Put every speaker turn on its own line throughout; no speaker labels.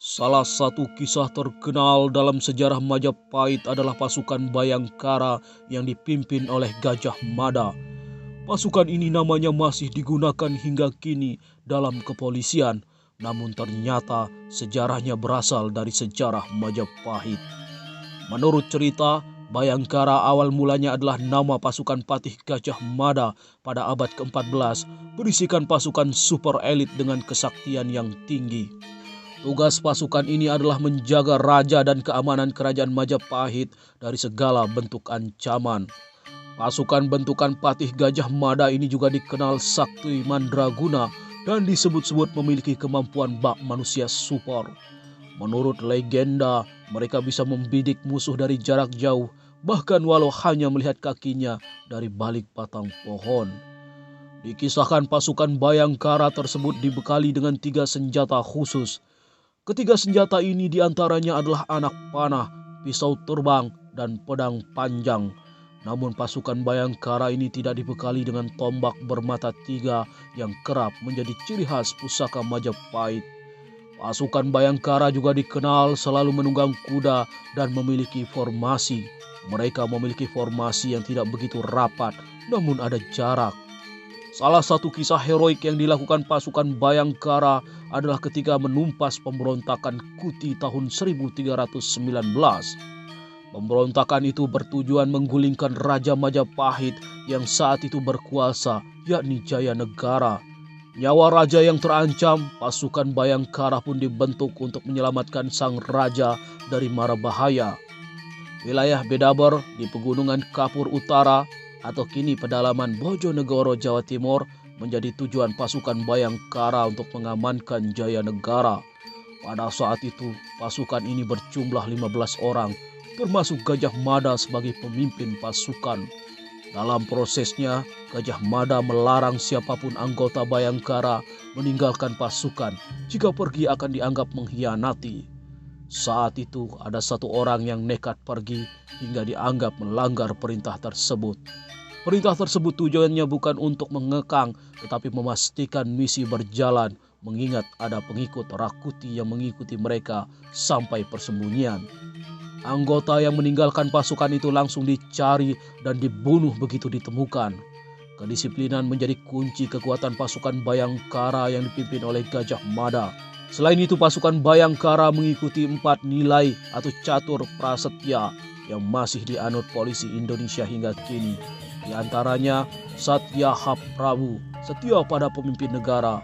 Salah satu kisah terkenal dalam sejarah Majapahit adalah pasukan Bayangkara yang dipimpin oleh Gajah Mada. Pasukan ini namanya masih digunakan hingga kini dalam kepolisian, namun ternyata sejarahnya berasal dari sejarah Majapahit. Menurut cerita, Bayangkara awal mulanya adalah nama pasukan Patih Gajah Mada pada abad ke-14, berisikan pasukan super elit dengan kesaktian yang tinggi. Tugas pasukan ini adalah menjaga raja dan keamanan kerajaan Majapahit dari segala bentuk ancaman. Pasukan bentukan Patih Gajah Mada ini juga dikenal sakti mandraguna dan disebut-sebut memiliki kemampuan bak manusia super. Menurut legenda, mereka bisa membidik musuh dari jarak jauh, bahkan walau hanya melihat kakinya dari balik batang pohon. Dikisahkan pasukan Bayangkara tersebut dibekali dengan 3 senjata khusus. Ketiga senjata ini diantaranya adalah anak panah, pisau terbang, dan pedang panjang. Namun pasukan Bayangkara ini tidak dibekali dengan tombak bermata 3 yang kerap menjadi ciri khas pusaka Majapahit. Pasukan Bayangkara juga dikenal selalu menunggang kuda dan memiliki formasi. Mereka memiliki formasi yang tidak begitu rapat, namun ada jarak. Salah satu kisah heroik yang dilakukan pasukan Bayangkara adalah ketika menumpas pemberontakan Kuti tahun 1319. Pemberontakan itu bertujuan menggulingkan Raja Majapahit yang saat itu berkuasa, yakni Jayanegara. Nyawa raja yang terancam, pasukan Bayangkara pun dibentuk untuk menyelamatkan sang raja dari mara bahaya. Wilayah Bedaber di Pegunungan Kapur Utara atau kini pedalaman Bojonegoro, Jawa Timur menjadi tujuan pasukan Bayangkara untuk mengamankan Jayanegara. Pada saat itu, pasukan ini berjumlah 15 orang, termasuk Gajah Mada sebagai pemimpin pasukan. Dalam prosesnya, Gajah Mada melarang siapapun anggota Bayangkara meninggalkan pasukan jika pergi akan dianggap mengkhianati. Saat itu ada satu orang yang nekat pergi hingga dianggap melanggar perintah tersebut. Perintah tersebut tujuannya bukan untuk mengekang tetapi memastikan misi berjalan, mengingat ada pengikut Rakuti yang mengikuti mereka sampai persembunyian. Anggota yang meninggalkan pasukan itu langsung dicari dan dibunuh begitu ditemukan. Kedisiplinan menjadi kunci kekuatan pasukan Bayangkara yang dipimpin oleh Gajah Mada. Selain itu, pasukan Bayangkara mengikuti 4 nilai atau catur prasetya yang masih dianut polisi Indonesia hingga kini. Di antaranya Satya Prabu, setia pada pemimpin negara.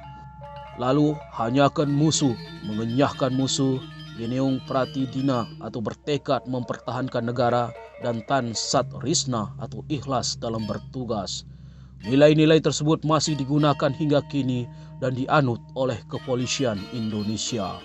Lalu hanyakan musuh, mengenyahkan musuh, Gineung Pratidina atau bertekad mempertahankan negara, dan Tan Sat Risna atau ikhlas dalam bertugas. Nilai-nilai tersebut masih digunakan hingga kini dan dianut oleh kepolisian Indonesia.